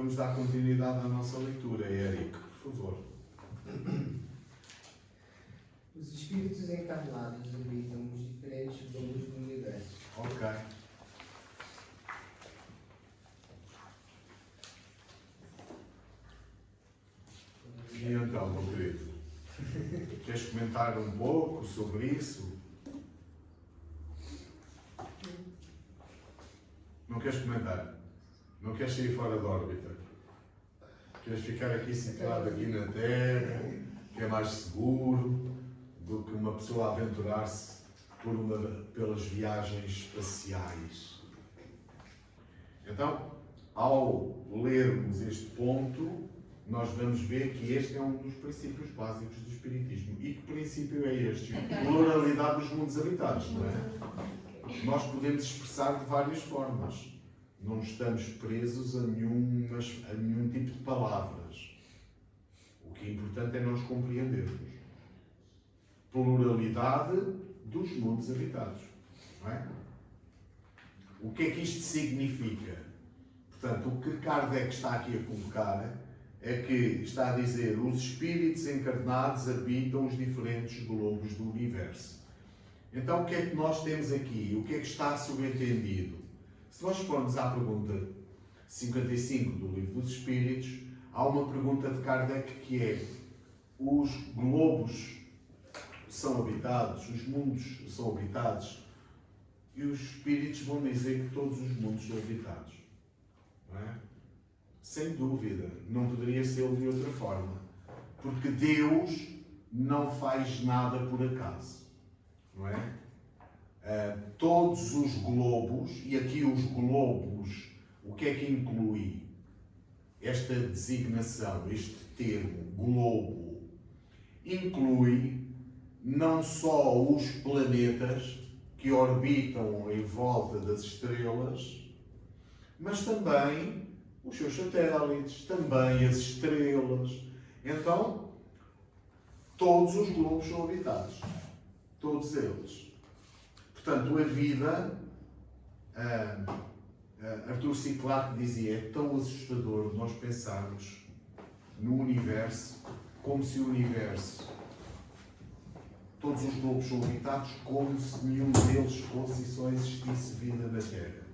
vamos dar continuidade à nossa leitura. Eric, por favor. Os espíritos encarnados habitam os diferentes domos do universo. Ok. E então, meu querido, queres comentar um pouco sobre isso? Não queres comentar? Não queres sair fora da órbita? Queres ficar aqui situado aqui na Terra, que é mais seguro do que uma pessoa aventurar-se pelas viagens espaciais? Então, ao lermos este ponto, nós vamos ver que este é um dos princípios básicos do Espiritismo. E que princípio é este? Pluralidade dos mundos habitados, não é? Nós podemos expressar de várias formas. Não estamos presos a nenhum tipo de palavras. O que é importante é nós compreendermos. Pluralidade dos mundos habitados, não é? O que é que isto significa? Portanto, o que Kardec está aqui a colocar é que está a dizer os espíritos encarnados habitam os diferentes globos do universo. Então, o que é que nós temos aqui? O que é que está subentendido? Se nós formos à pergunta 55 do Livro dos Espíritos, há uma pergunta de Kardec que é: os globos são habitados, os mundos são habitados? E os espíritos vão dizer que todos os mundos são habitados. Não é? Sem dúvida, não poderia ser de outra forma. Porque Deus não faz nada por acaso. Não é? Todos os globos, e aqui os globos, o que é que inclui esta designação, este termo, globo? Inclui não só os planetas que orbitam em volta das estrelas, mas também os seus satélites, também as estrelas. Então, todos os globos são habitados. Todos eles. Portanto, a vida, Arthur C. Clarke dizia, é tão assustador nós pensarmos no universo como se o universo, todos os globos são habitados como se nenhum deles fosse e só existisse vida na Terra.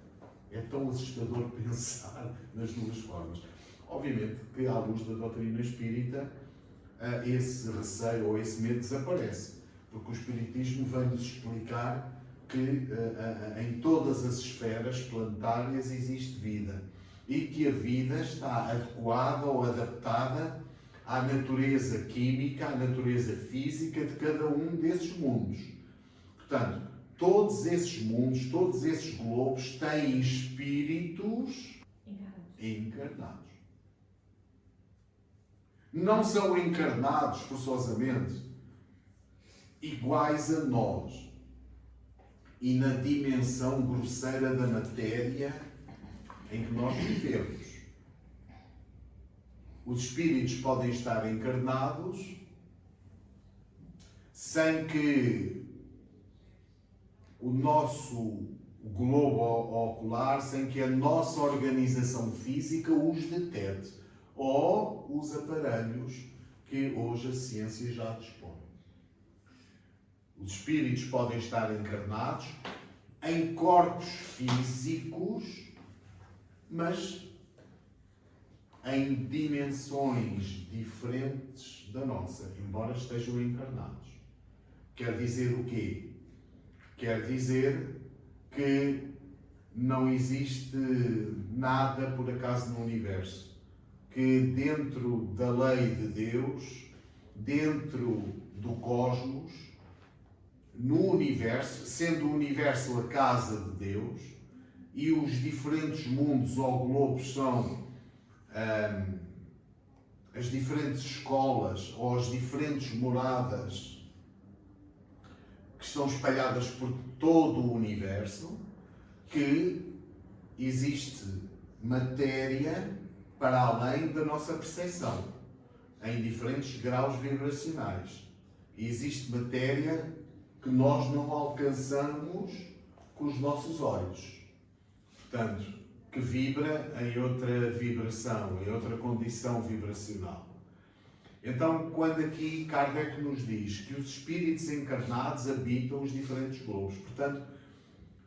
É tão assustador pensar nas duas formas. Obviamente que, à luz da doutrina espírita, esse receio ou esse medo desaparece, porque o Espiritismo vem-nos explicar que em todas as esferas planetárias existe vida e que a vida está adequada ou adaptada à natureza química, à natureza física de cada um desses mundos. Portanto, todos esses mundos, todos esses globos têm espíritos encarnados. Não são encarnados, forçosamente, iguais a nós e na dimensão grosseira da matéria em que nós vivemos. Os espíritos podem estar encarnados sem que o nosso globo ocular, sem que a nossa organização física os detete, ou os aparelhos que hoje a ciência já dispõe. Os espíritos podem estar encarnados em corpos físicos, mas em dimensões diferentes da nossa, embora estejam encarnados. Quer dizer o quê? Quer dizer que não existe nada por acaso no universo. Que dentro da lei de Deus, dentro do cosmos, no universo, sendo o universo a casa de Deus, e os diferentes mundos ou globos são as diferentes escolas ou as diferentes moradas que estão espalhadas por todo o universo, que existe matéria para além da nossa percepção, em diferentes graus vibracionais. E existe matéria que nós não alcançamos com os nossos olhos. Portanto, que vibra em outra vibração, em outra condição vibracional. Então, quando aqui Kardec nos diz que os espíritos encarnados habitam os diferentes globos, portanto,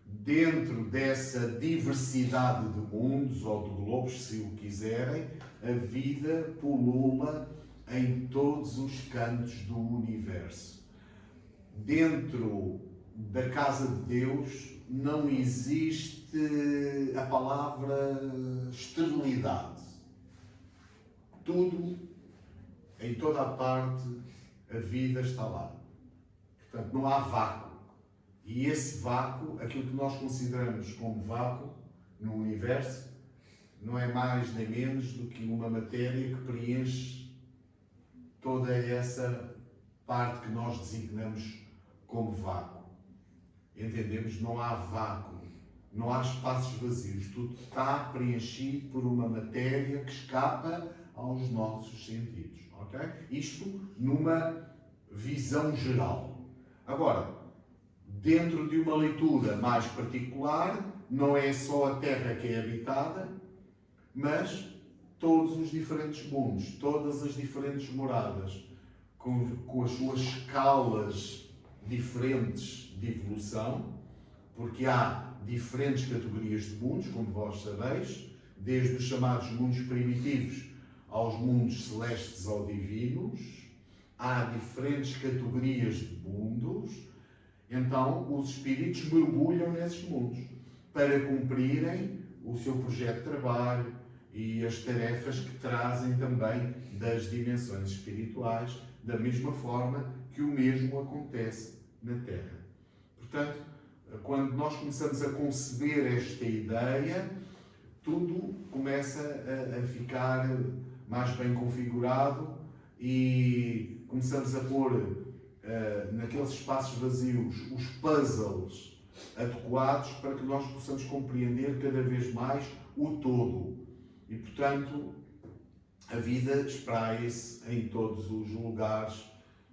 dentro dessa diversidade de mundos ou de globos, se o quiserem, a vida pulula em todos os cantos do universo. Dentro da casa de Deus não existe a palavra esterilidade. Tudo, em toda a parte, a vida está lá. Portanto, não há vácuo. E esse vácuo, aquilo que nós consideramos como vácuo no universo, não é mais nem menos do que uma matéria que preenche toda essa parte que nós designamos como vácuo. Entendemos? Não há vácuo, não há espaços vazios, tudo está preenchido por uma matéria que escapa aos nossos sentidos, ok? Isto numa visão geral. Agora, dentro de uma leitura mais particular, não é só a Terra que é habitada, mas todos os diferentes mundos, todas as diferentes moradas, com as suas escalas diferentes de evolução, porque há diferentes categorias de mundos, como vós sabeis, desde os chamados mundos primitivos aos mundos celestes ou divinos, há diferentes categorias de mundos, então os espíritos mergulham nesses mundos para cumprirem o seu projeto de trabalho e as tarefas que trazem também das dimensões espirituais, da mesma forma que o mesmo acontece na Terra. Portanto, quando nós começamos a conceber esta ideia, tudo começa a ficar mais bem configurado e começamos a pôr naqueles espaços vazios os puzzles adequados para que nós possamos compreender cada vez mais o todo. E, portanto, a vida espraia-se em todos os lugares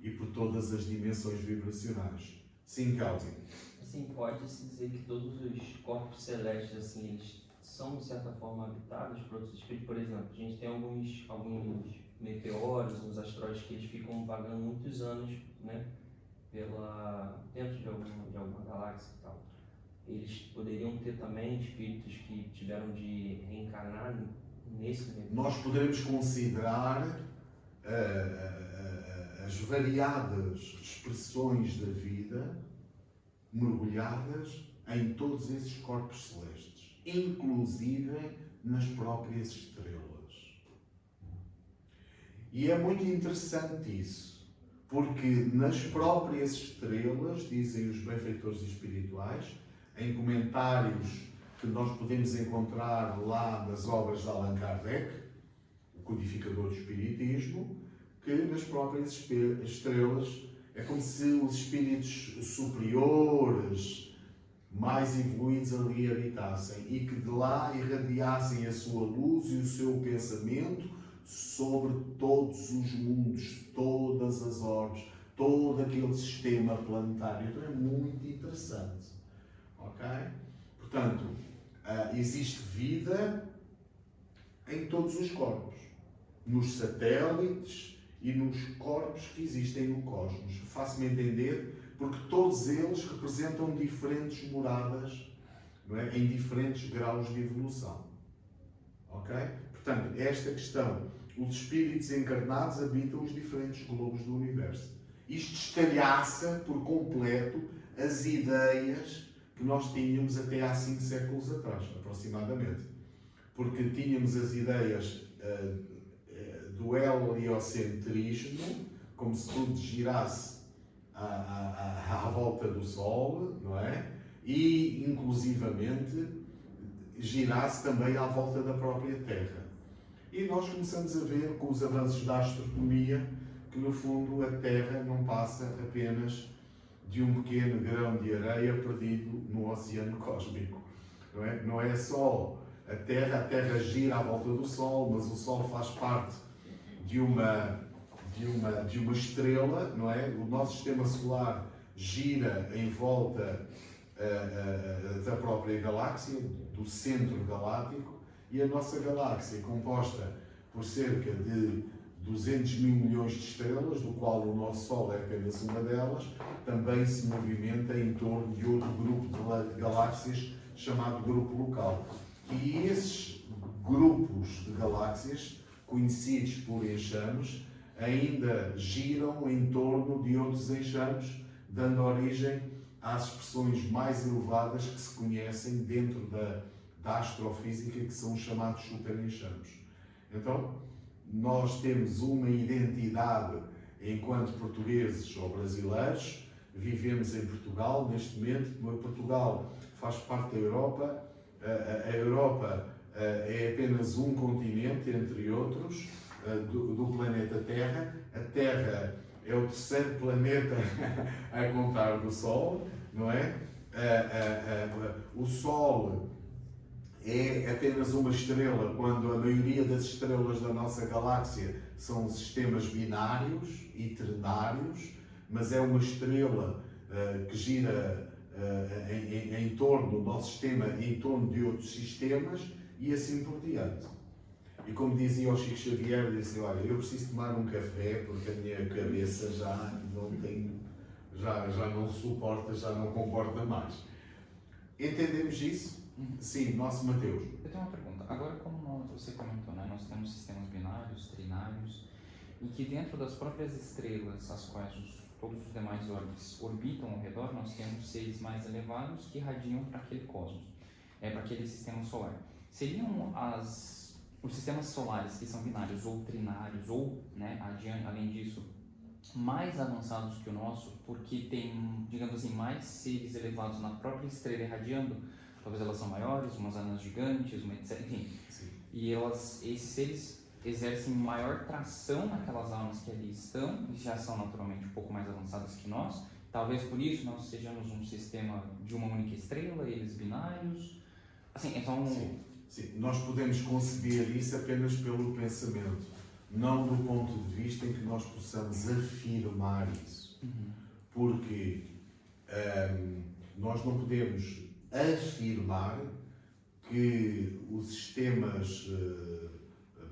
e por todas as dimensões vibracionais. Sim, Calvin. Assim, pode-se dizer que todos os corpos celestes, assim, eles são, de certa forma, habitados por outros espíritos. Por exemplo, a gente tem alguns meteoros, uns asteroides que eles ficam vagando muitos anos, né, dentro de alguma galáxia e tal. Eles poderiam ter também espíritos que tiveram de reencarnar nesse meteoro. Nós poderemos considerar as variadas expressões da vida mergulhadas em todos esses corpos celestes, inclusive nas próprias estrelas. E é muito interessante isso, porque nas próprias estrelas, dizem os benfeitores espirituais, em comentários que nós podemos encontrar lá nas obras de Allan Kardec, o codificador do Espiritismo, que nas próprias estrelas é como se os espíritos superiores, mais evoluídos ali habitassem e que de lá irradiassem a sua luz e o seu pensamento sobre todos os mundos, todas as orbes, todo aquele sistema planetário. Então é muito interessante. Ok? Portanto, existe vida em todos os corpos, nos satélites e nos corpos que existem no cosmos. Faço-me entender, porque todos eles representam diferentes moradas, não é? Em diferentes graus de evolução. Ok? Portanto, esta questão, os espíritos encarnados habitam os diferentes globos do universo. Isto estalhaça por completo as ideias que nós tínhamos até há 5 séculos atrás, aproximadamente. Porque tínhamos as ideias do heliocentrismo, como se tudo girasse à volta do Sol, não é? E, inclusivamente, girasse também à volta da própria Terra. E nós começamos a ver, com os avanços da astronomia, que, no fundo, a Terra não passa apenas de um pequeno grão de areia perdido no oceano cósmico. Não é? Não é só a Terra gira à volta do Sol, mas o Sol faz parte de uma estrela, não é? O nosso sistema solar gira em volta da própria galáxia, do centro galáctico, e a nossa galáxia é composta por cerca de 200 mil milhões de estrelas, do qual o nosso Sol é apenas uma delas, também se movimenta em torno de outro grupo de galáxias chamado grupo local. E esses grupos de galáxias, conhecidos por enxames, ainda giram em torno de outros enxames, dando origem às expressões mais elevadas que se conhecem dentro da astrofísica, que são os chamados superenxames. Então, nós temos uma identidade enquanto portugueses ou brasileiros, vivemos em Portugal neste momento, Portugal faz parte da Europa, a Europa é apenas um continente, entre outros, do planeta Terra. A Terra é o terceiro planeta a contar do Sol, não é? O Sol é apenas uma estrela, quando a maioria das estrelas da nossa galáxia são sistemas binários e ternários, mas é uma estrela que gira em torno do nosso sistema, em torno de outros sistemas e assim por diante. E como dizia o Chico Xavier, disse: olha, eu preciso tomar um café porque a minha cabeça já não suporta, já não comporta mais. Entendemos isso? Sim, nosso Mateus. Eu tenho uma pergunta. Agora, como você comentou, né, nós temos sistemas binários, trinários, e que dentro das próprias estrelas, as quais todos os demais orbes orbitam ao redor, nós temos seres mais elevados que irradiam para aquele cosmos, para aquele sistema solar. Seriam os sistemas solares que são binários ou trinários, ou, né, além disso, mais avançados que o nosso, porque tem, digamos assim, mais seres elevados na própria estrela irradiando? Talvez elas são maiores, umas anãs gigantes, etc. Enfim. Sim. E esses seres exercem maior tração naquelas almas que ali estão, e já são naturalmente um pouco mais avançadas que nós. Talvez por isso nós sejamos um sistema de uma única estrela, eles binários. Assim, então... Sim. Nós podemos conceber isso apenas pelo pensamento, não do ponto de vista em que nós possamos afirmar isso. Porque nós não podemos afirmar que os sistemas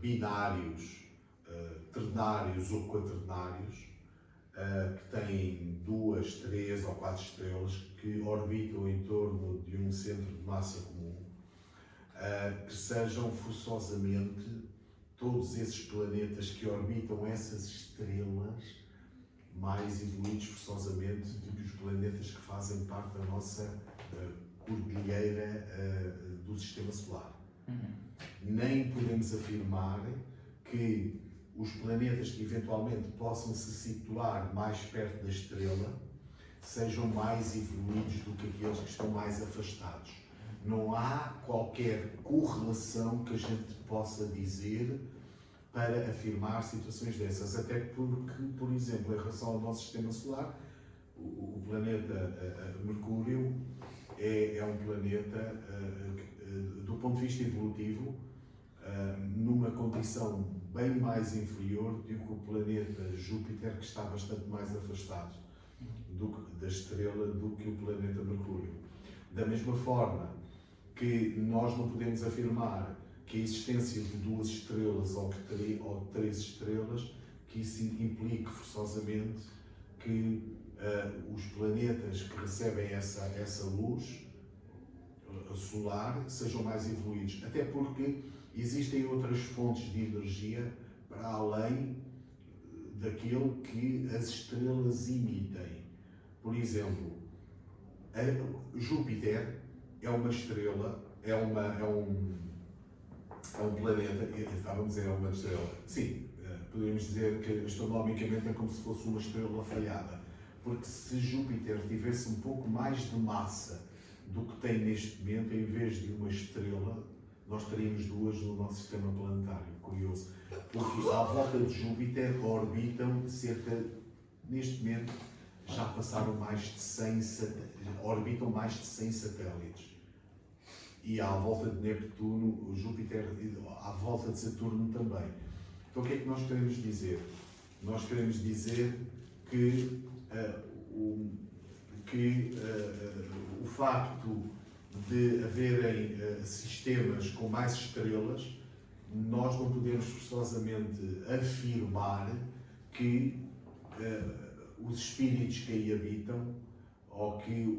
binários, ternários ou quaternários, que têm 2, 3 ou 4 estrelas, que orbitam em torno de um centro de massa comum, que sejam forçosamente todos esses planetas que orbitam essas estrelas mais evoluídos forçosamente do que os planetas que fazem parte da nossa cordilheira do Sistema Solar. Nem podemos afirmar que os planetas que eventualmente possam se situar mais perto da estrela sejam mais evoluídos do que aqueles que estão mais afastados. Não há qualquer correlação que a gente possa dizer para afirmar situações dessas, até porque, por exemplo, em relação ao nosso Sistema Solar, o planeta Mercúrio é um planeta, do ponto de vista evolutivo, numa condição bem mais inferior do que o planeta Júpiter, que está bastante mais afastado da estrela do que o planeta Mercúrio. Da mesma forma que nós não podemos afirmar que a existência de 2 estrelas ou de 3 estrelas, que isso implique forçosamente que os planetas que recebem essa luz solar sejam mais evoluídos. Até porque existem outras fontes de energia para além daquilo que as estrelas emitem. Por exemplo, Júpiter é uma estrela, é um planeta, vamos dizer, é uma estrela. Sim, poderíamos dizer que astronomicamente é como se fosse uma estrela falhada. Porque se Júpiter tivesse um pouco mais de massa do que tem neste momento, em vez de uma estrela, nós teríamos 2 no nosso sistema planetário. Curioso. Porque à volta de Júpiter orbitam neste momento, já passaram mais de 100 orbitam mais de 100 satélites. E à volta de Neptuno, o Júpiter, à volta de Saturno também. Então o que é que nós queremos dizer? Nós queremos dizer que que o facto de haverem sistemas com mais estrelas, nós não podemos forçosamente afirmar que os espíritos que aí habitam, ou que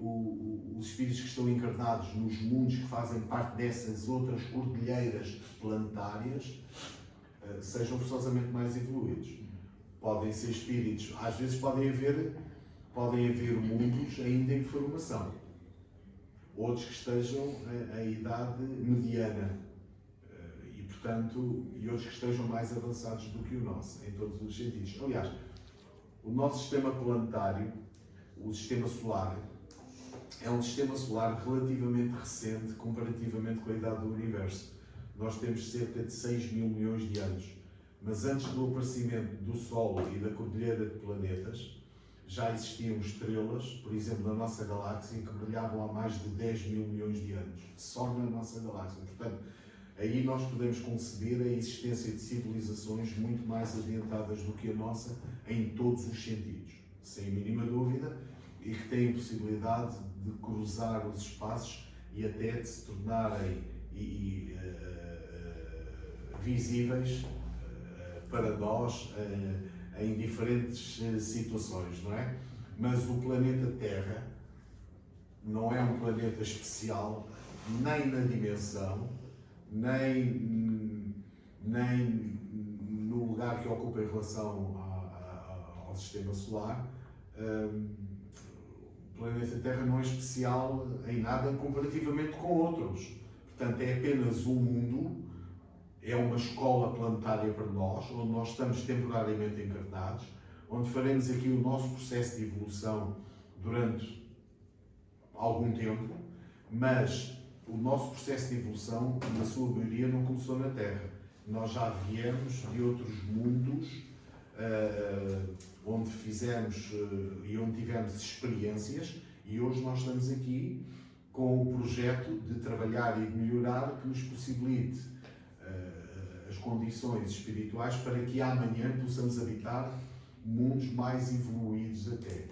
os espíritos que estão encarnados nos mundos que fazem parte dessas outras cordilheiras planetárias, sejam forçosamente mais evoluídos. Podem ser espíritos, às vezes podem haver mundos ainda em formação, outros que estejam em idade mediana e, portanto, e outros que estejam mais avançados do que o nosso, em todos os sentidos. Aliás, o nosso sistema planetário, o sistema solar, é um sistema solar relativamente recente comparativamente com a idade do universo. Nós temos cerca de 6 mil milhões de anos, mas antes do aparecimento do Sol e da cordilheira de planetas, já existiam estrelas, por exemplo, na nossa galáxia, que brilhavam há mais de 10 mil milhões de anos, só na nossa galáxia. Portanto, aí nós podemos conceber a existência de civilizações muito mais adiantadas do que a nossa, em todos os sentidos, sem a mínima dúvida, e que têm possibilidade de cruzar os espaços e até de se tornarem visíveis para nós em diferentes situações, não é? Mas o planeta Terra não é um planeta especial nem na dimensão, nem no lugar que ocupa em relação ao sistema solar. O planeta Terra não é especial em nada comparativamente com outros. Portanto, é apenas um mundo, é uma escola planetária para nós, onde nós estamos temporariamente encarnados, onde faremos aqui o nosso processo de evolução durante algum tempo, mas o nosso processo de evolução, na sua maioria, não começou na Terra. Nós já viemos de outros mundos, onde fizemos e onde tivemos experiências, e hoje nós estamos aqui com o projeto de trabalhar e de melhorar que nos possibilite as condições espirituais para que amanhã possamos habitar mundos mais evoluídos até.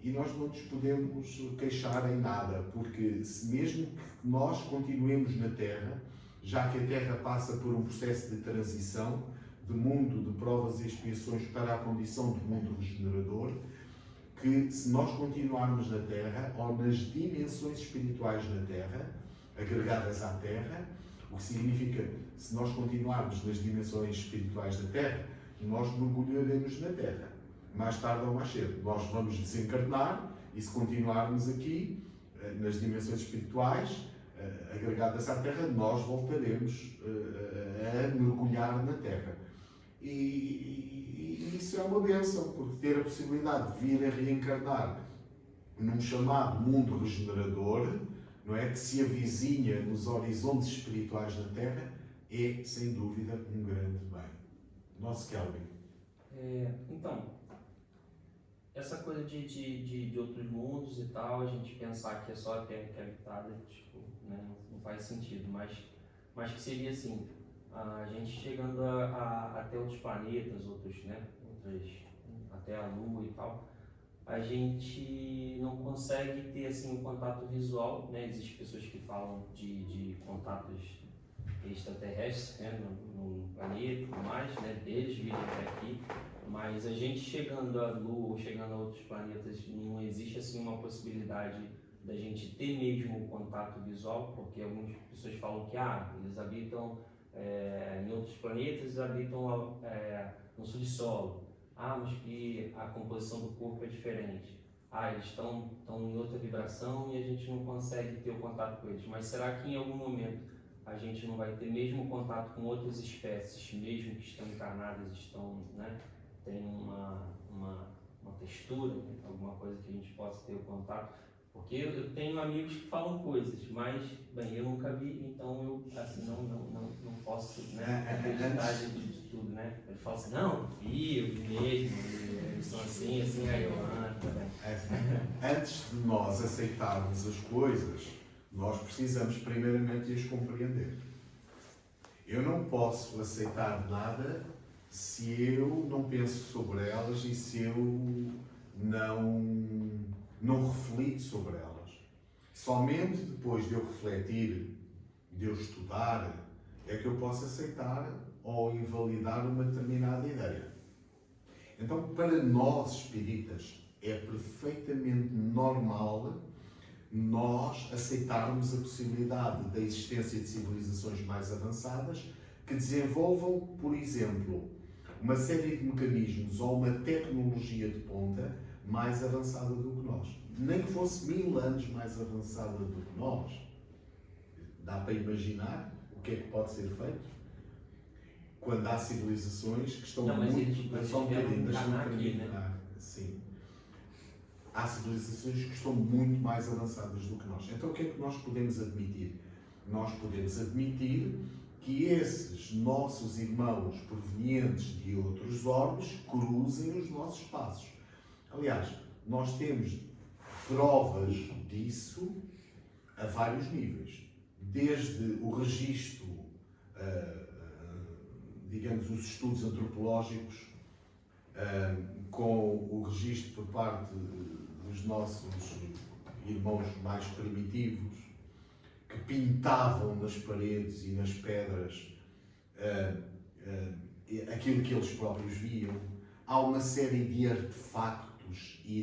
E nós não nos podemos queixar em nada, porque mesmo que nós continuemos na Terra, já que a Terra passa por um processo de transição, de mundo de provas e expiações para a condição de mundo regenerador, que se nós continuarmos na Terra, ou nas dimensões espirituais da Terra, agregadas à Terra, o que significa, se nós continuarmos nas dimensões espirituais da Terra, nós mergulharemos na Terra, mais tarde ou mais cedo. Nós vamos desencarnar e, se continuarmos aqui, nas dimensões espirituais, agregadas à Terra, nós voltaremos a mergulhar na Terra. E isso é uma bênção, porque ter a possibilidade de vir a reencarnar num chamado mundo regenerador, não é, que se avizinha nos horizontes espirituais da Terra, é, sem dúvida, um grande bem. Nosso Kelvin. Então, essa coisa de outros mundos e tal, a gente pensar que é só a Terra que é habitada, tipo, né, não faz sentido, mas que seria assim, a gente chegando até outros planetas, até a Lua e tal, a gente não consegue ter assim um contato visual, né? Existem pessoas que falam de contatos extraterrestres, né, no planeta e tudo mais, né, deles virem até aqui, mas a gente chegando à Lua ou chegando a outros planetas, não existe assim uma possibilidade da gente ter mesmo o contato visual, porque algumas pessoas falam que eles habitam em outros planetas, eles habitam no subsolo, mas que a composição do corpo é diferente, eles estão em outra vibração e a gente não consegue ter o contato com eles, mas será que em algum momento a gente não vai ter mesmo contato com outras espécies, mesmo que estão encarnadas, né, tem uma textura, né, alguma coisa que a gente possa ter o contato? Porque eu tenho amigos que falam coisas, mas, bem, eu nunca vi, então eu assim, não posso, né, acreditar de tudo, né? Ele fala assim, não, eu vi mesmo, eles são assim, aí eu também. Antes de nós aceitarmos as coisas, nós precisamos primeiramente as compreender. Eu não posso aceitar nada se eu não penso sobre elas e se eu não não reflito sobre elas. Somente depois de eu refletir, de eu estudar, é que eu posso aceitar ou invalidar uma determinada ideia. Então, para nós espíritas, é perfeitamente normal nós aceitarmos a possibilidade da existência de civilizações mais avançadas que desenvolvam, por exemplo, uma série de mecanismos ou uma tecnologia de ponta mais avançada do que nós. Nem que fosse 1000 anos mais avançada do que nós. Dá para imaginar o que é que pode ser feito? Quando há civilizações que estão muito... Só um bocadinho, deixa-me terminar. Sim. Há civilizações que estão muito mais avançadas do que nós. Então o que é que nós podemos admitir? Nós podemos admitir que esses nossos irmãos provenientes de outros orbes cruzem os nossos passos. Aliás, nós temos provas disso a vários níveis. Desde o registro, digamos, os estudos antropológicos, com o registro por parte dos nossos irmãos mais primitivos, que pintavam nas paredes e nas pedras aquilo que eles próprios viam. Há uma série de artefactos e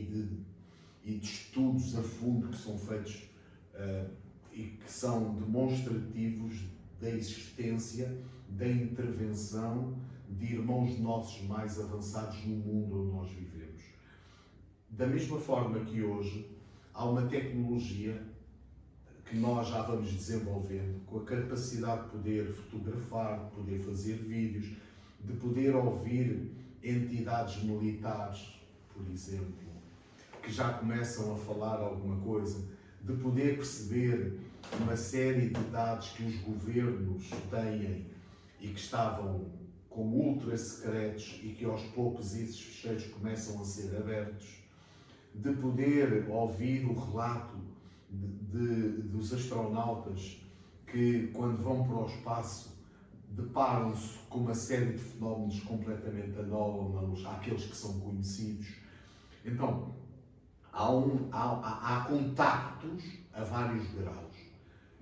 de estudos a fundo que são feitos e que são demonstrativos da existência, da intervenção de irmãos nossos mais avançados no mundo onde nós vivemos. Da mesma forma que hoje há uma tecnologia que nós já vamos desenvolvendo, com a capacidade de poder fotografar, de poder fazer vídeos, de poder ouvir entidades militares, por exemplo, que já começam a falar alguma coisa, de poder perceber uma série de dados que os governos têm e que estavam como ultra secretos e que aos poucos esses fecheiros começam a ser abertos, de poder ouvir o relato dos astronautas que, quando vão para o espaço, deparam-se com uma série de fenómenos completamente anómalos àqueles que são conhecidos. Então, há contactos a vários graus.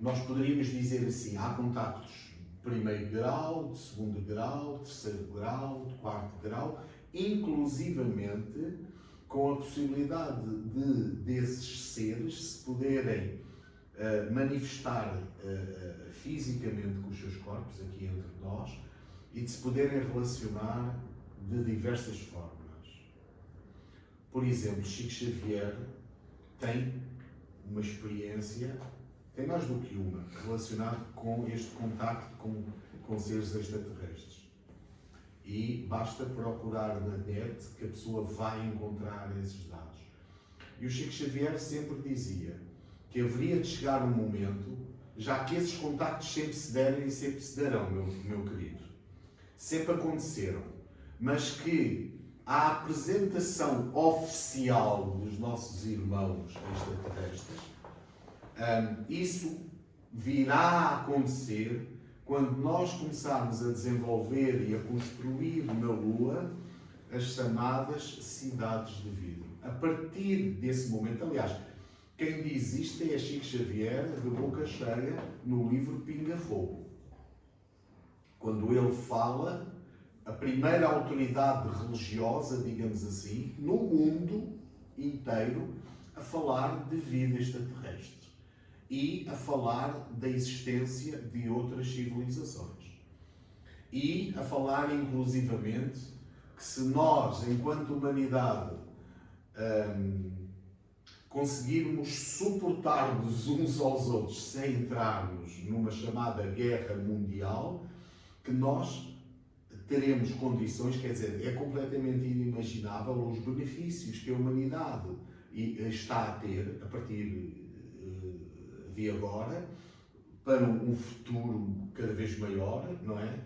Nós poderíamos dizer assim, há contactos de primeiro grau, de segundo grau, de terceiro grau, de quarto grau, inclusivamente com a possibilidade desses seres se poderem manifestar fisicamente com os seus corpos, aqui entre nós, e de se poderem relacionar de diversas formas. Por exemplo, Chico Xavier tem uma experiência, tem mais do que uma, relacionada com este contacto com seres extraterrestres. E basta procurar na net que a pessoa vai encontrar esses dados. E o Chico Xavier sempre dizia que haveria de chegar um momento, já que esses contactos sempre se deram e sempre se darão, meu querido. Sempre aconteceram. Mas que a apresentação oficial dos nossos irmãos extraterrestres, isso virá a acontecer quando nós começarmos a desenvolver e a construir na Lua as chamadas cidades de vidro. A partir desse momento, aliás, quem diz isto é Chico Xavier, de boca cheia, no livro Pinga Fogo. Quando ele fala, a primeira autoridade religiosa, digamos assim, no mundo inteiro, a falar de vida extraterrestre e a falar da existência de outras civilizações. E a falar, inclusivamente, que se nós, enquanto humanidade, conseguirmos suportar-nos uns aos outros sem entrarmos numa chamada guerra mundial, que nós teremos condições, quer dizer, é completamente inimaginável os benefícios que a humanidade está a ter a partir de agora para um futuro cada vez maior, não é?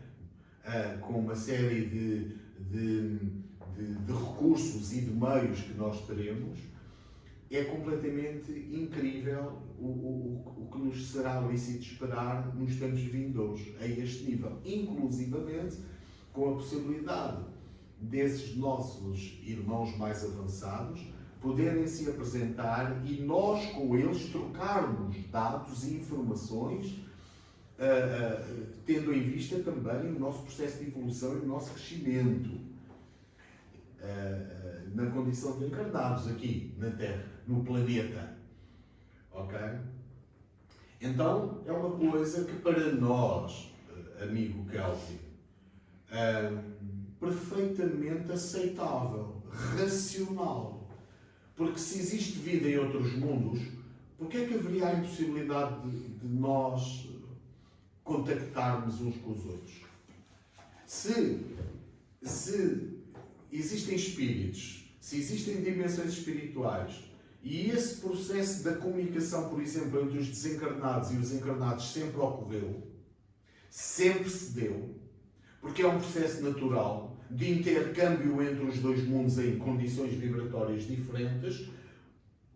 Com uma série de recursos e de meios que nós teremos. É completamente incrível o que nos será lícito esperar nos tempos vindouros a este nível, inclusivamente com a possibilidade desses nossos irmãos mais avançados poderem se apresentar e nós com eles trocarmos dados e informações, tendo em vista também o nosso processo de evolução e o nosso crescimento na condição de encarnados aqui na Terra, no planeta. Ok? Então é uma coisa que para nós, amigo Kelvin, perfeitamente aceitável, racional. Porque se existe vida em outros mundos, por que é que haveria a impossibilidade de nós contactarmos uns com os outros? Se existem espíritos, se existem dimensões espirituais, e esse processo da comunicação, por exemplo, entre os desencarnados e os encarnados sempre ocorreu, sempre se deu, porque é um processo natural de intercâmbio entre os dois mundos em condições vibratórias diferentes,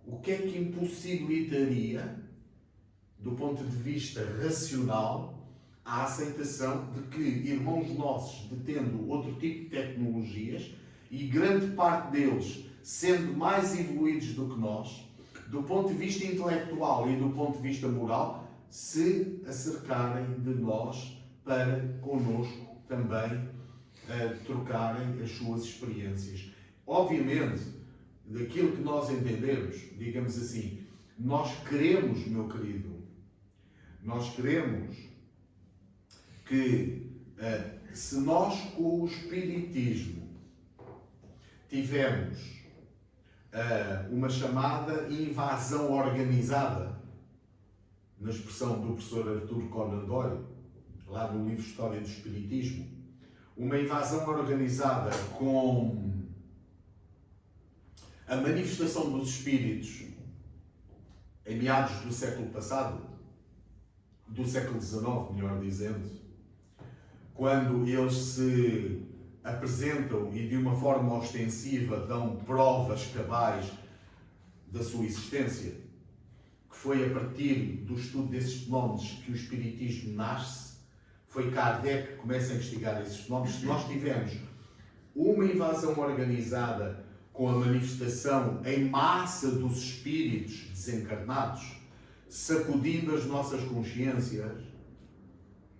o que é que impossibilitaria, do ponto de vista racional, a aceitação de que irmãos nossos, detendo outro tipo de tecnologias, e grande parte deles sendo mais evoluídos do que nós, do ponto de vista intelectual e do ponto de vista moral, se acercarem de nós para connosco também trocarem as suas experiências. Obviamente, daquilo que nós entendemos, digamos assim, nós queremos, meu querido, nós queremos que se nós com o Espiritismo tivemos uma chamada invasão organizada, na expressão do professor Arthur Conan Doyle, lá no livro História do Espiritismo, uma invasão organizada com a manifestação dos espíritos em meados do século passado, do século XIX, melhor dizendo, quando eles se apresentam e de uma forma ostensiva dão provas cabais da sua existência, que foi a partir do estudo desses fenómenos que o Espiritismo nasce, foi Kardec que começa a investigar esses fenómenos. Se nós tivermos uma invasão organizada com a manifestação em massa dos espíritos desencarnados, sacudindo as nossas consciências,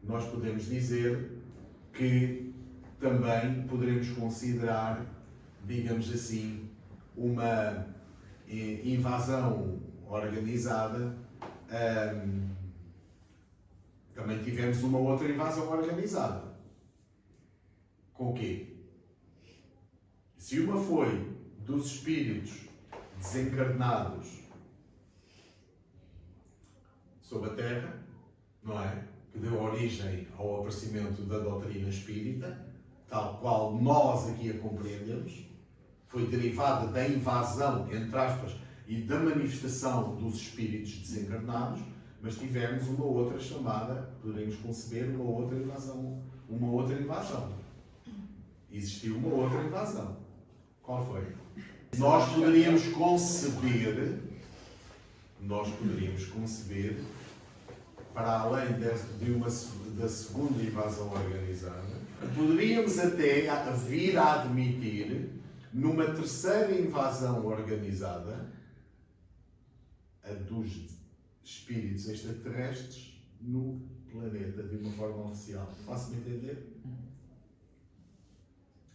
nós podemos dizer que também poderemos considerar, digamos assim, uma invasão organizada. Também tivemos uma outra invasão organizada. Com o quê? Se uma foi dos espíritos desencarnados sobre a Terra, não é? Que deu origem ao aparecimento da doutrina espírita, tal qual nós aqui a compreendemos, foi derivada da invasão, entre aspas, e da manifestação dos espíritos desencarnados, mas tivemos uma outra chamada, poderemos conceber uma outra invasão. Existiu uma outra invasão. Qual foi? Nós poderíamos conceber, para além da segunda invasão organizada, poderíamos até vir a admitir, numa terceira invasão organizada, a dos espíritos extraterrestres no planeta, de uma forma oficial. Faço-me entender?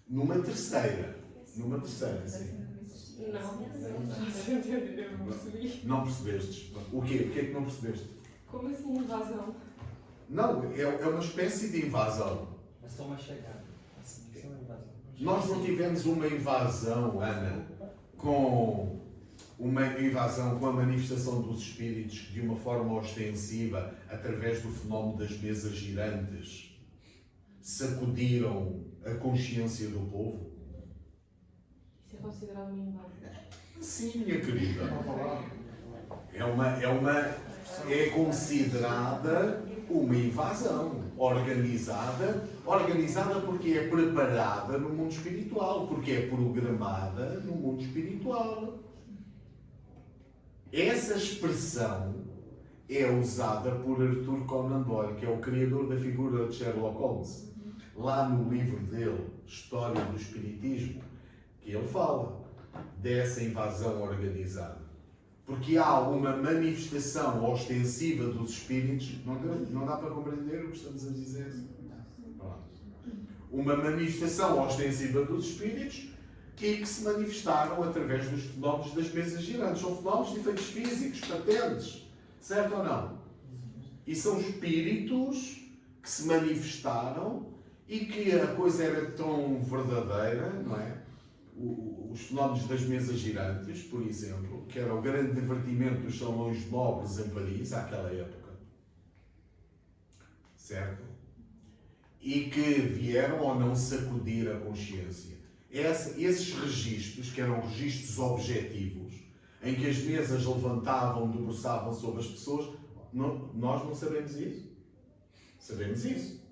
Numa terceira, sim. Não percebi. Não percebestes? O quê? O que é que não percebeste? Como assim invasão? Não, é uma espécie de invasão. É só uma chegada. Assim, é uma invasão. Nós não tivemos uma invasão, Ana, com a manifestação dos espíritos que, de uma forma ostensiva, através do fenómeno das mesas girantes, sacudiram a consciência do povo? Isso é considerado uma invasão? Sim, minha querida. É considerada uma invasão organizada porque é preparada no mundo espiritual, porque é programada no mundo espiritual. Essa expressão é usada por Arthur Conan Doyle, que é o criador da figura de Sherlock Holmes. Lá no livro dele, História do Espiritismo, que ele fala dessa invasão organizada. Porque há uma manifestação ostensiva dos espíritos, não dá para compreender o que estamos a dizer? Pronto. Uma manifestação ostensiva dos espíritos e que se manifestaram através dos fenómenos das mesas girantes. São fenómenos de efeitos físicos, patentes, certo ou não? E são espíritos que se manifestaram e que a coisa era tão verdadeira, não é? Os fenómenos das mesas girantes, por exemplo, que era o grande divertimento dos salões nobres em Paris, àquela época, certo? E que vieram ou não sacudir a consciência. Esses registros, que eram registros objetivos, em que as mesas levantavam, debruçavam sobre as pessoas, nós não sabemos isso? Sabemos isso.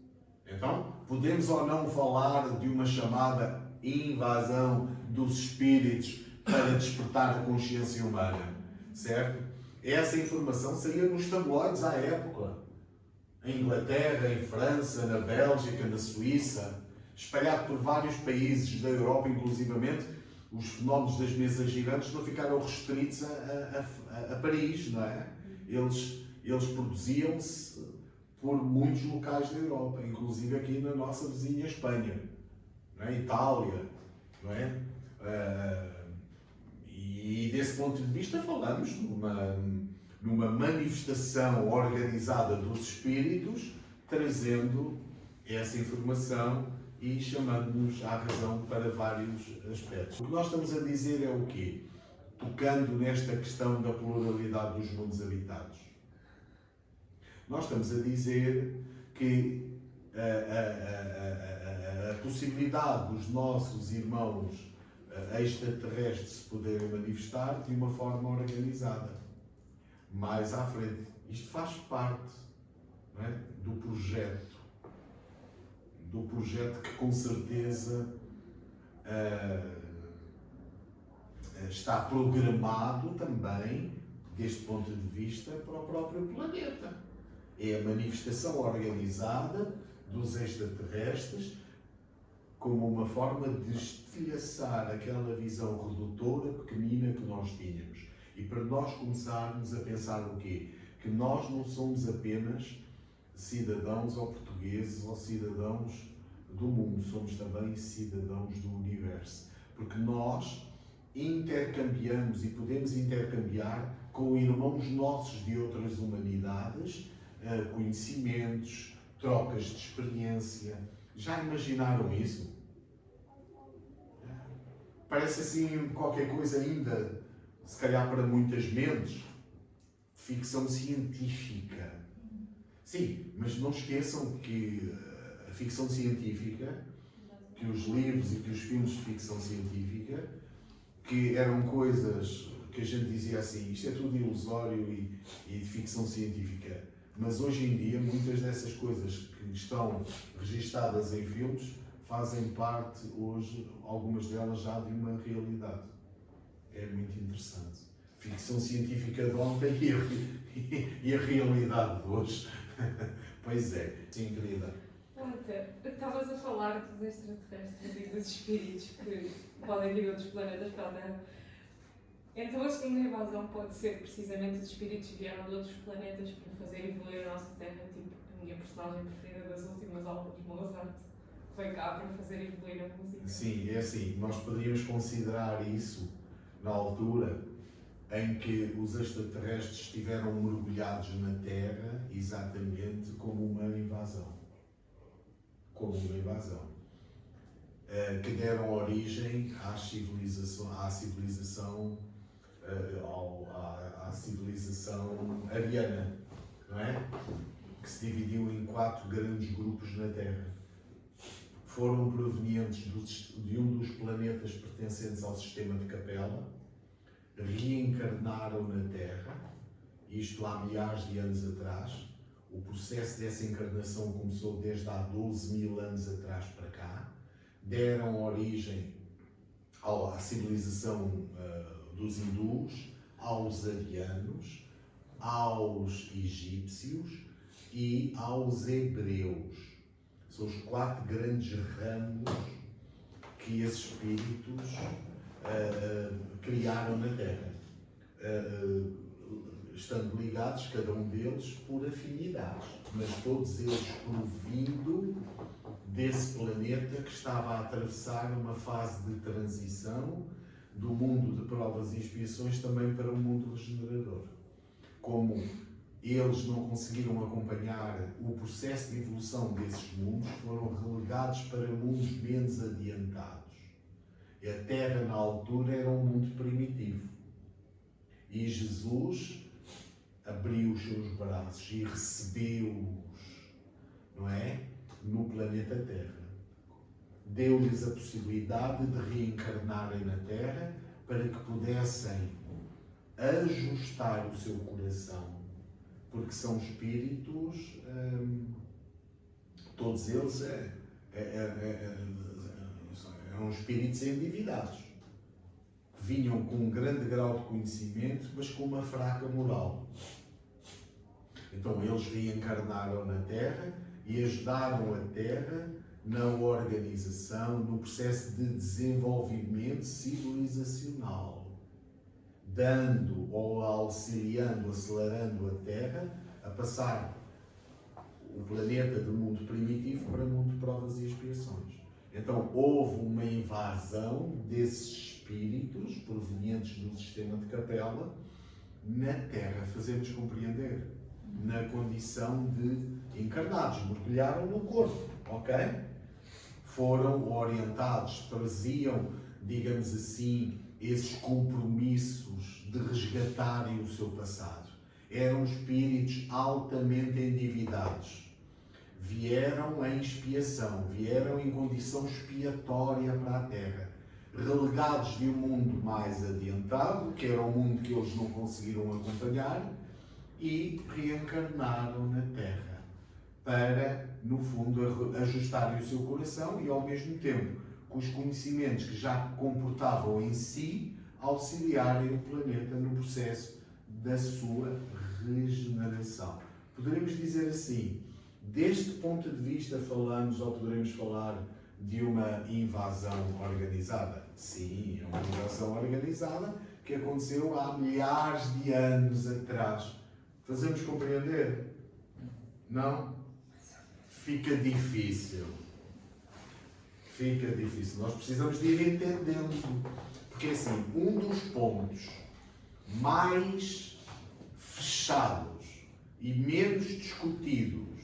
Então, podemos ou não falar de uma chamada invasão dos espíritos para despertar a consciência humana, certo? Essa informação saía nos tabloides à época, em Inglaterra, em França, na Bélgica, na Suíça, espalhado por vários países da Europa, inclusivamente. Os fenómenos das mesas girantes não ficaram restritos a Paris, não é? Eles produziam-se por muitos locais da Europa, inclusive aqui na nossa vizinha Espanha, não é? Itália, não é? E desse ponto de vista falamos numa manifestação organizada dos espíritos, trazendo essa informação e chamando-nos à razão para vários aspectos. O que nós estamos a dizer é o quê? Tocando nesta questão da pluralidade dos mundos habitados. Nós estamos a dizer que a possibilidade dos nossos irmãos extraterrestres se poderem manifestar de uma forma organizada. Mais à frente. Isto faz parte, não é, do projeto que com certeza está programado também, deste ponto de vista, para o próprio planeta. É a manifestação organizada dos extraterrestres como uma forma de estilhaçar aquela visão redutora, pequenina que nós tínhamos. E para nós começarmos a pensar o quê? Que nós não somos apenas cidadãos ou portugueses ou cidadãos do mundo, somos também cidadãos do universo. Porque nós intercambiamos e podemos intercambiar com irmãos nossos de outras humanidades conhecimentos, trocas de experiência. Já imaginaram isso? Parece assim qualquer coisa ainda, se calhar para muitas mentes, ficção científica. Sim, mas não esqueçam que a ficção científica, que os livros e que os filmes de ficção científica, que eram coisas que a gente dizia assim, isto é tudo ilusório e de ficção científica. Mas hoje em dia, muitas dessas coisas que estão registadas em filmes fazem parte hoje, algumas delas já de uma realidade. É muito interessante. Ficção científica de ontem e a realidade de hoje. Pois é. Sim, querida. Walter, estavas a falar dos extraterrestres e dos espíritos que podem vir de outros planetas para a Terra. Então a segunda invasão pode ser precisamente os espíritos que vieram de outros planetas para fazer evoluir a nossa Terra, tipo a minha personagem preferida das últimas aulas, Mozart, que veio cá para fazer evoluir a música. Sim, é assim, nós poderíamos considerar isso na altura em que os extraterrestres estiveram mergulhados na Terra exatamente como uma invasão. Como uma invasão. Que deram origem à civilização ariana, não é? Que se dividiu em 4 grandes grupos na Terra. Foram provenientes de um dos planetas pertencentes ao sistema de Capela, reencarnaram na Terra, isto há milhares de anos atrás. O processo dessa encarnação começou desde há 12.000 anos atrás para cá. Deram origem à civilização dos hindus, aos arianos, aos egípcios e aos hebreus. São os 4 grandes ramos que esses espíritos criaram na Terra, estando ligados, cada um deles, por afinidades, mas todos eles provindo desse planeta que estava a atravessar uma fase de transição do mundo de provas e expiações também para o mundo regenerador. Como eles não conseguiram acompanhar o processo de evolução desses mundos, foram relegados para mundos menos adiantados. A Terra, na altura, era um mundo primitivo. E Jesus abriu os seus braços e recebeu-os, não é? No planeta Terra. Deu-lhes a possibilidade de reencarnarem na Terra para que pudessem ajustar o seu coração, porque são espíritos, todos eles eram espíritos endividados, que vinham com um grande grau de conhecimento, mas com uma fraca moral. Então eles reencarnaram na Terra e ajudaram a Terra na organização, no processo de desenvolvimento civilizacional, dando ou auxiliando, acelerando a Terra a passar o planeta do mundo primitivo para o mundo de provas e expiações. Então houve uma invasão desses espíritos provenientes do sistema de Capela na Terra, fazemos compreender, na condição de encarnados, mergulharam no corpo, ok? Foram orientados, traziam, digamos assim, esses compromissos de resgatarem o seu passado. Eram espíritos altamente endividados. Vieram em expiação, vieram em condição expiatória para a Terra, relegados de um mundo mais adiantado, que era o mundo que eles não conseguiram acompanhar, e reencarnaram na Terra para, no fundo, ajustarem o seu coração e, ao mesmo tempo, com os conhecimentos que já comportavam em si, auxiliarem o planeta no processo da sua regeneração. Poderemos dizer assim, deste ponto de vista falamos, ou poderemos falar de uma invasão organizada? Sim, é uma invasão organizada que aconteceu há milhares de anos atrás. Fazemos compreender? Não? Fica difícil. Fica difícil. Nós precisamos de ir entendendo. Porque, assim, um dos pontos mais fechados e menos discutidos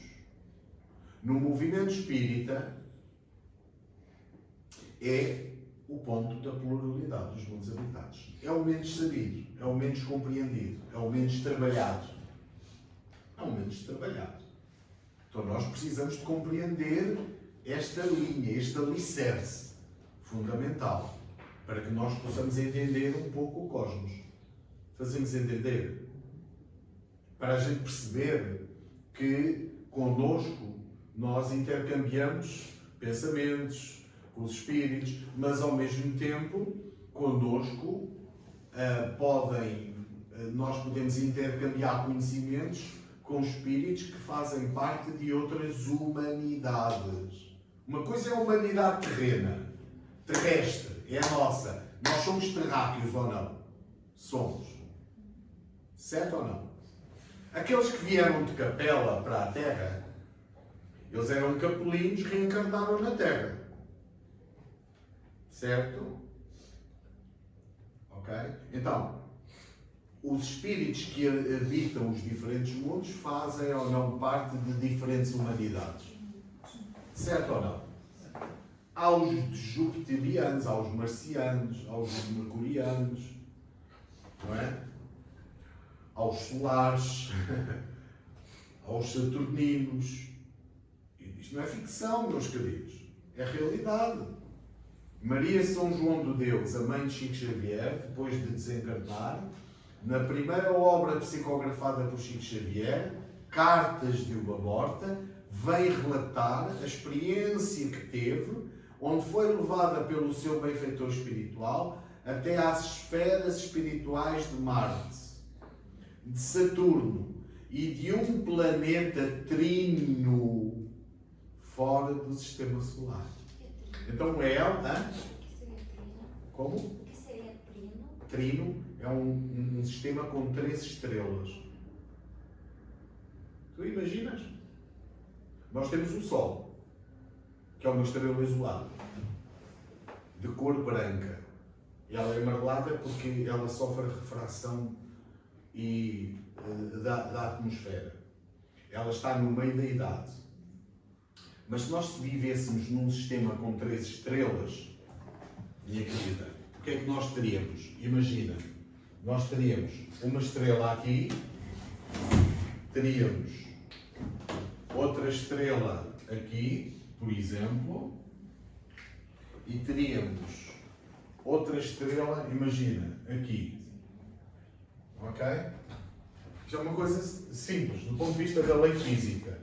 no movimento espírita é o ponto da pluralidade dos mundos habitados. É o menos sabido, é o menos compreendido, é o menos trabalhado. É o menos trabalhado. Então nós precisamos de compreender esta linha, este alicerce fundamental, para que nós possamos entender um pouco o cosmos. Fazemos entender? Para a gente perceber que connosco nós intercambiamos pensamentos com os espíritos, mas ao mesmo tempo connosco nós podemos intercambiar conhecimentos com espíritos que fazem parte de outras humanidades. Uma coisa é a humanidade terrena, terrestre, é a nossa. Nós somos terráqueos ou não? Somos. Certo ou não? Aqueles que vieram de Capela para a Terra, eles eram capelinhos, reencarnaram na Terra. Certo? Ok? Então, os espíritos que habitam os diferentes mundos fazem ou não parte de diferentes humanidades. Certo ou não? Há os jupiterianos, há os marcianos, há os mercurianos, não é? Há os solares, há os saturninos. Isto não é ficção, meus queridos. É realidade. Maria São João de Deus, a mãe de Chico Xavier, depois de desencarnar, na primeira obra psicografada por Chico Xavier, Cartas de uma Morta, vem relatar a experiência que teve, onde foi levada pelo seu benfeitor espiritual até às esferas espirituais de Marte, de Saturno e de um planeta trino fora do sistema solar. Então ela... Como? O que seria trino é um sistema com 3 estrelas. Tu imaginas? Nós temos o Sol, que é uma estrela isolada, de cor branca. E ela é amarelada porque ela sofre refração da atmosfera. Ela está no meio da idade. Mas se nós vivêssemos num sistema com 3 estrelas, minha querida, o que é que nós teríamos? Imagina, nós teríamos uma estrela aqui, teríamos outra estrela aqui, por exemplo, e teríamos outra estrela, imagina, aqui. Ok? Isto é uma coisa simples, do ponto de vista da lei física.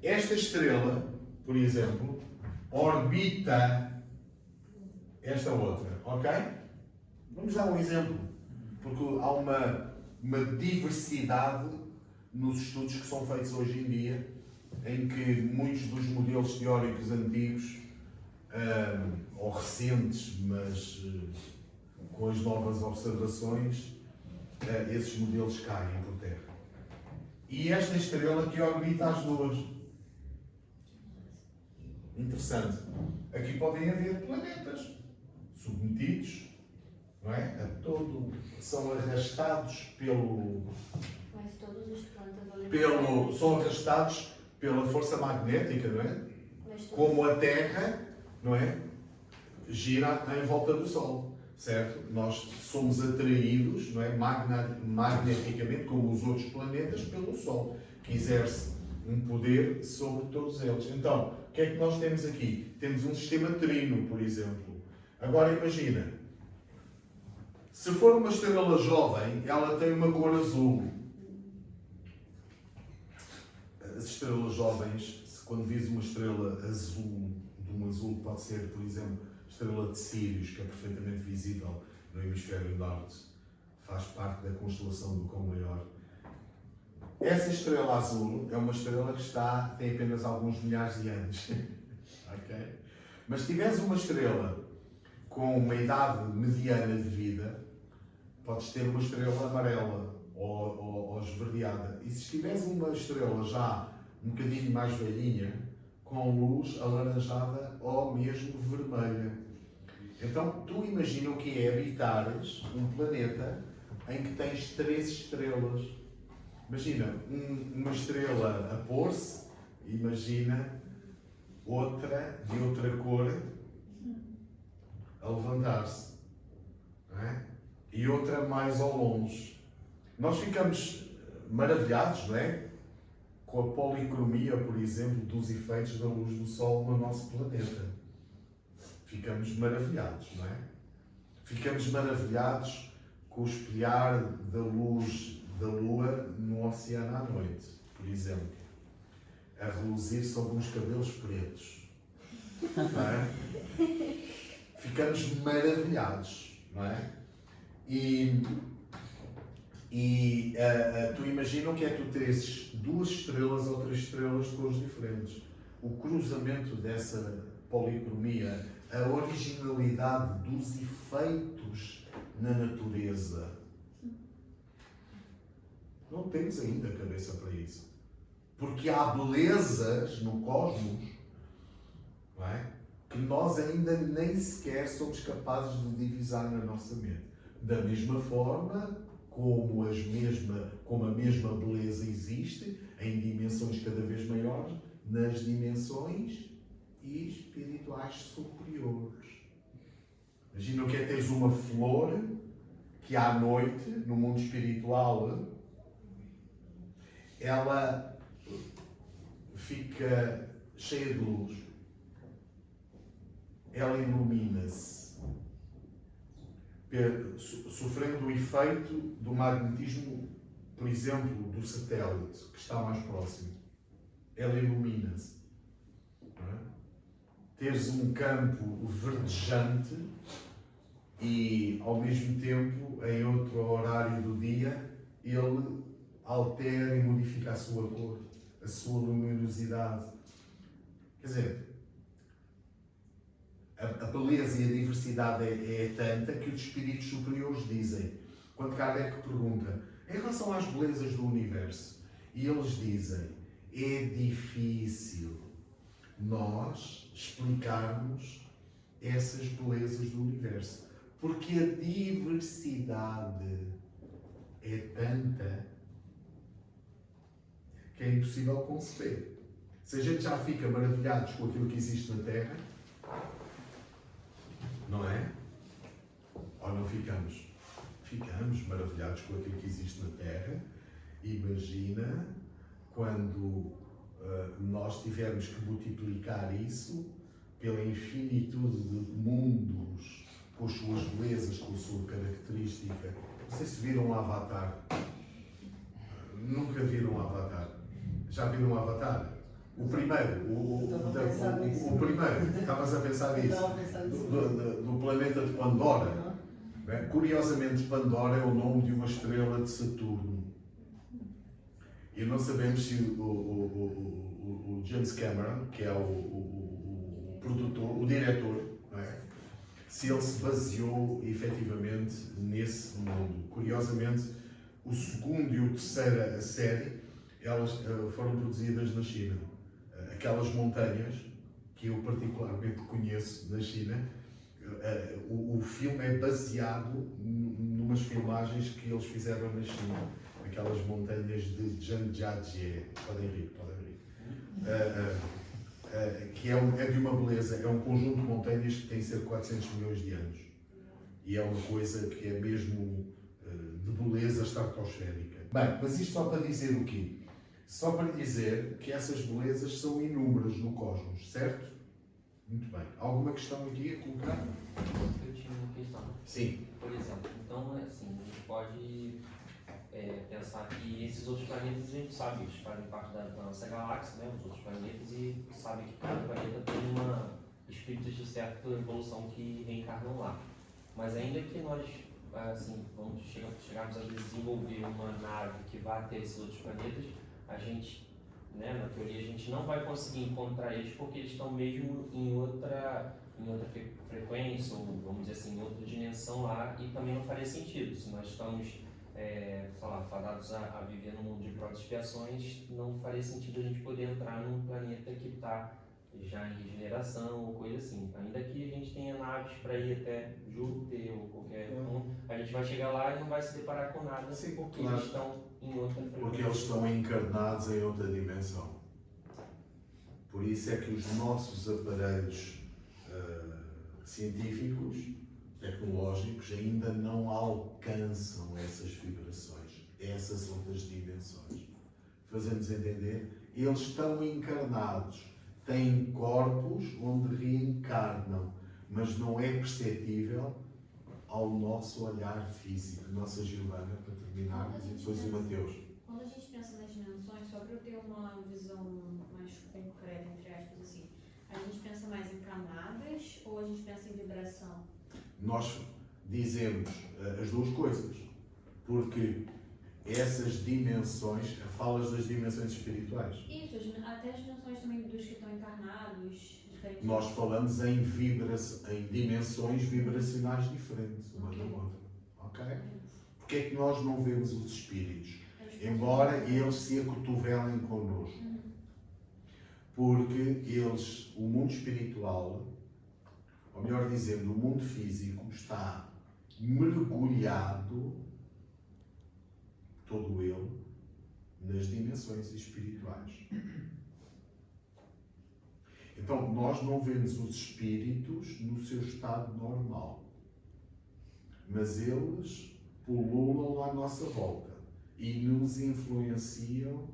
Esta estrela, por exemplo, orbita esta outra, ok? Vamos dar um exemplo, porque há uma diversidade nos estudos que são feitos hoje em dia, em que muitos dos modelos teóricos antigos, ou recentes, mas com as novas observações, esses modelos caem por terra. E esta estrela que orbita as duas. Interessante. Aqui podem haver planetas submetidos, não é? A todo, são arrastados Mas todos os planetas são arrastados pela força magnética, não é? Mas Como a Terra, não é? Gira em volta do Sol, certo? Nós somos atraídos, não é? Magneticamente, como os outros planetas, pelo Sol, que exerce um poder sobre todos eles. Então, o que é que nós temos aqui? Temos um sistema trino, por exemplo. Agora imagina, se for uma estrela jovem, ela tem uma cor azul. As estrelas jovens, quando diz uma estrela azul, de um azul pode ser, por exemplo, estrela de Sírios, que é perfeitamente visível no hemisfério norte, faz parte da constelação do Cão Maior. Essa estrela azul é uma estrela que tem apenas alguns milhares de anos. Ok? Mas se tiveres uma estrela com uma idade mediana de vida, podes ter uma estrela amarela ou esverdeada. E se tiveres uma estrela já um bocadinho mais velhinha, com luz alaranjada ou mesmo vermelha. Então, tu imagina o que é habitares um planeta em que tens 3 estrelas. Imagina uma estrela a pôr-se, imagina outra de outra cor a levantar-se, não é? E outra mais ao longe. Nós ficamos maravilhados, não é? Com a policromia, por exemplo, dos efeitos da luz do Sol no nosso planeta. Ficamos maravilhados, não é? Ficamos maravilhados com o espelhar da luz da Lua no oceano à noite, por exemplo, a reluzir sobre uns cabelos pretos, não é? Ficamos maravilhados, não é? E tu imagina o que é tu teres 2 estrelas ou 3 estrelas de cores diferentes. O cruzamento dessa policromia, a originalidade dos efeitos na natureza. Não temos ainda cabeça para isso. Porque há belezas no cosmos, não é? Que nós ainda nem sequer somos capazes de divisar na nossa mente. Da mesma forma como a mesma beleza existe em dimensões cada vez maiores, nas dimensões espirituais superiores. Imagina o que é teres uma flor que à noite, no mundo espiritual, ela fica cheia de luz. Ela ilumina-se, sofrendo o efeito do magnetismo, por exemplo, do satélite, que está mais próximo. Ela ilumina-se. Não é? Teres um campo verdejante e, ao mesmo tempo, em outro horário do dia, ele altera e modifica a sua cor, a sua luminosidade. Quer dizer, a beleza e a diversidade é tanta que os espíritos superiores dizem, quando Kardec pergunta, em relação às belezas do universo, e eles dizem, é difícil nós explicarmos essas belezas do universo, porque a diversidade é tanta que é impossível conceber. Se a gente já fica maravilhados com aquilo que existe na Terra, não é? Ou não ficamos? Ficamos maravilhados com aquilo que existe na Terra. Imagina quando nós tivermos que multiplicar isso pela infinitude de mundos, com as suas belezas, com a sua característica. Não sei se viram o Avatar. Nunca viram o Avatar. Já viram o Avatar? O primeiro, o primeiro, estavas a pensar nisso, do planeta de Pandora. Curiosamente, Pandora é o nome de uma estrela de Saturno. E não sabemos se o James Cameron, que é o produtor, o diretor, não é? Se ele se baseou efetivamente nesse mundo. Curiosamente, o segundo e o terceira série, elas foram produzidas na China. Aquelas montanhas que eu particularmente conheço na China, o filme é baseado numas filmagens que eles fizeram na China, aquelas montanhas de Zhangjiajie, podem rir, que é de uma beleza, é um conjunto de montanhas que tem cerca de 400 milhões de anos, e é uma coisa que é mesmo de beleza estratosférica. Bem, mas isto só para dizer o quê? Só para dizer que essas belezas são inúmeras no cosmos, certo? Muito bem. Alguma questão aqui a colocar? Eu tinha uma questão. Sim. Por exemplo, então, assim, a gente pode pensar que esses outros planetas, a gente sabe, eles fazem parte da nossa galáxia, né, os outros planetas, e sabe que cada planeta tem espíritos de certa evolução que reencarnam lá. Mas ainda que nós, assim, chegarmos a desenvolver uma nave que vá até esses outros planetas, a gente, né, na teoria, a gente não vai conseguir encontrar eles porque eles estão mesmo em outra frequência, ou vamos dizer assim, em outra dimensão lá, e também não faria sentido. Se nós estamos, sei lá, fadados a viver num mundo de provas e expiações, não faria sentido a gente poder entrar num planeta que está já em regeneração ou coisa assim. Ainda que a gente tenha naves para ir até Júpiter ou qualquer um, a gente vai chegar lá e não vai se deparar com nada. Sim, porque claro. eles estão em outra frequência. Porque eles estão encarnados em outra dimensão. Por isso é que os nossos aparelhos científicos, tecnológicos, ainda não alcançam essas vibrações, essas outras dimensões. Fazemos entender? Eles estão encarnados, têm corpos onde reencarnam, mas não é perceptível ao nosso olhar físico. Nossa Giovana, para terminarmos, e depois o Mateus. Quando a gente pensa nas dimensões, só para eu ter uma visão mais concreta, entre aspas, assim, a gente pensa mais em camadas ou a gente pensa em vibração? Nós dizemos as duas coisas, porque essas dimensões, falas das dimensões espirituais. Isso, até as dimensões também dos que estão encarnados, diferentes. Nós falamos em dimensões vibracionais diferentes, uma da outra. Ok? Porque é que nós não vemos os espíritos? Embora eles se acotovelem connosco. Porque eles, o mundo espiritual, ou melhor dizendo, o mundo físico, está mergulhado, todo ele, nas dimensões espirituais. Então, nós não vemos os espíritos no seu estado normal, mas eles pululam lá à nossa volta e nos influenciam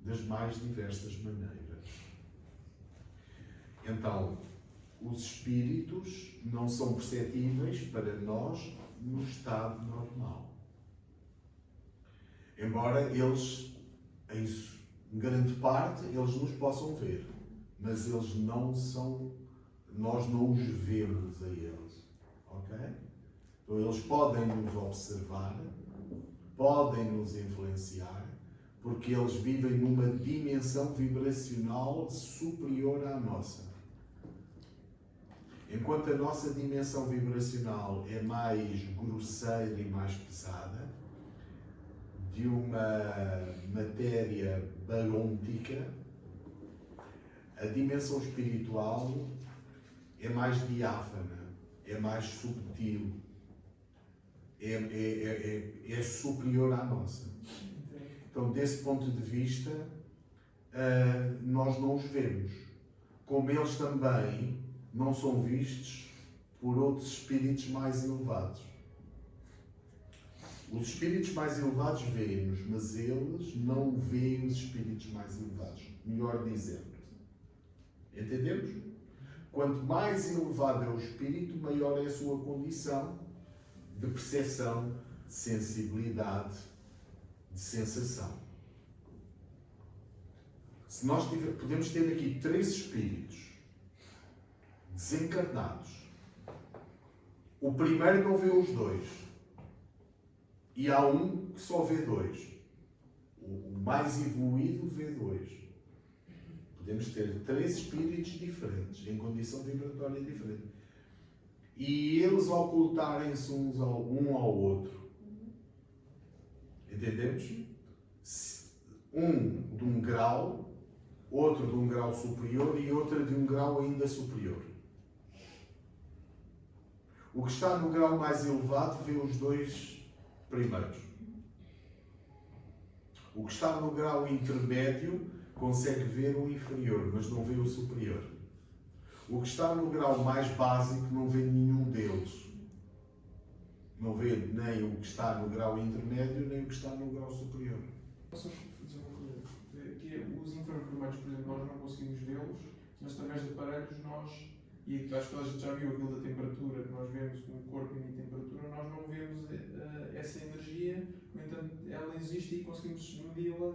das mais diversas maneiras. Então, os espíritos não são perceptíveis para nós no estado normal. Embora eles, em grande parte, eles nos possam ver, mas eles não são, nós não os vemos a eles, ok? Então eles podem nos observar, podem nos influenciar, porque eles vivem numa dimensão vibracional superior à nossa. Enquanto a nossa dimensão vibracional é mais grosseira e mais pesada, de uma matéria barôntica, a dimensão espiritual é mais diáfana, é mais subtil, é superior à nossa. Então, desse ponto de vista, nós não os vemos. Como eles também não são vistos por outros espíritos mais elevados. Os espíritos mais elevados veem-nos, mas eles não veem os espíritos mais elevados. Melhor dizendo. Entendemos? Quanto mais elevado é o espírito, maior é a sua condição de percepção, de sensibilidade, de sensação. Se nós podemos ter aqui 3 espíritos desencarnados. O primeiro não vê os 2. E há um que só vê 2. O mais evoluído vê 2. Podemos ter 3 espíritos diferentes, em condição vibratória diferente. E eles ocultarem-se um ao outro. Entendemos? Um de um grau, outro de um grau superior e outro de um grau ainda superior. O que está no grau mais elevado vê os 2 primeiros. O que está no grau intermédio consegue ver o inferior, mas não vê o superior. O que está no grau mais básico não vê nenhum deles. Não vê nem o que está no grau intermédio, nem o que está no grau superior. Posso dizer uma coisa? Que os infravermelhos, por exemplo, nós não conseguimos vê-los, mas através de aparelhos nós, e acho que a gente já viu aquilo da temperatura, que nós vemos um corpo em temperatura, nós não vemos essa energia, no entanto, ela existe e conseguimos medi-la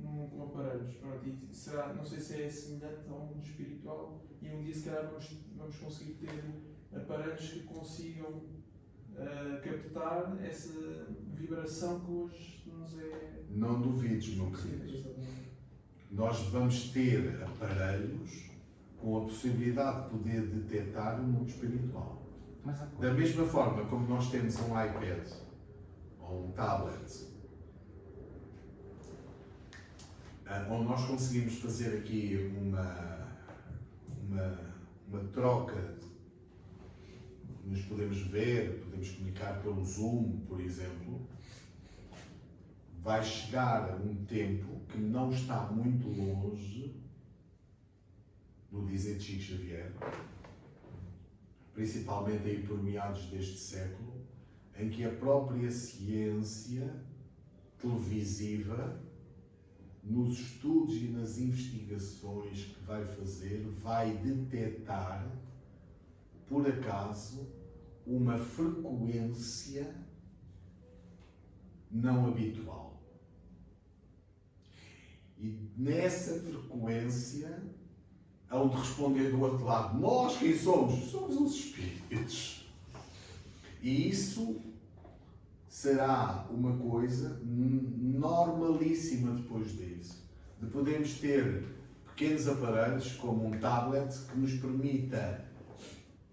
com aparelhos. Pronto, e será, não sei se é semelhante ao mundo espiritual, e um dia se calhar vamos conseguir ter aparelhos que consigam captar essa vibração que hoje nos é... Não duvides, meu querido. Nós vamos ter aparelhos com a possibilidade de poder detectar o mundo espiritual. Da mesma forma como nós temos um iPad ou um tablet, onde nós conseguimos fazer aqui uma troca, nos podemos ver, podemos comunicar pelo Zoom, por exemplo, vai chegar a um tempo que não está muito longe, no dizer de Chico Xavier, principalmente aí por meados deste século, em que a própria ciência televisiva, nos estudos e nas investigações que vai fazer, vai detectar, por acaso, uma frequência não habitual. E nessa frequência, hão de responder do outro lado: nós quem somos? Somos os espíritos. E isso será uma coisa normalíssima depois disso. De podermos ter pequenos aparelhos, como um tablet, que nos permita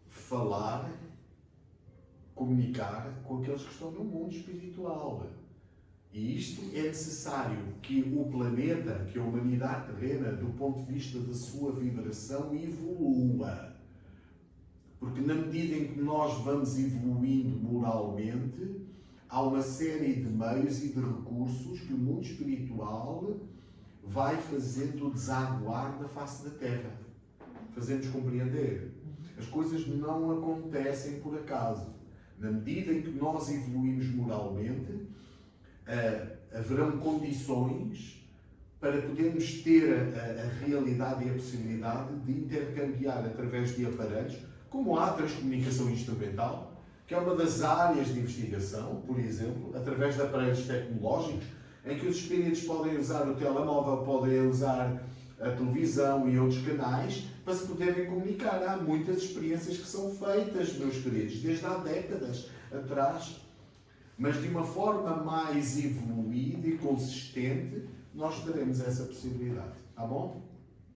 falar, comunicar com aqueles que estão no mundo espiritual. E isto é necessário que o planeta, que a humanidade terrena, do ponto de vista da sua vibração, evolua. Porque na medida em que nós vamos evoluindo moralmente, há uma série de meios e de recursos que o mundo espiritual vai fazendo desaguar da face da Terra. Fazendo-nos compreender. As coisas não acontecem por acaso. Na medida em que nós evoluímos moralmente, haverão condições para podermos ter a realidade e a possibilidade de intercambiar através de aparelhos, como há a transcomunicação instrumental, que é uma das áreas de investigação, por exemplo, através de aparelhos tecnológicos, em que os espíritos podem usar o telemóvel, podem usar a televisão e outros canais para se poderem comunicar. Há muitas experiências que são feitas, meus queridos, desde há décadas atrás. Mas de uma forma mais evoluída e consistente, nós teremos essa possibilidade. Tá bom?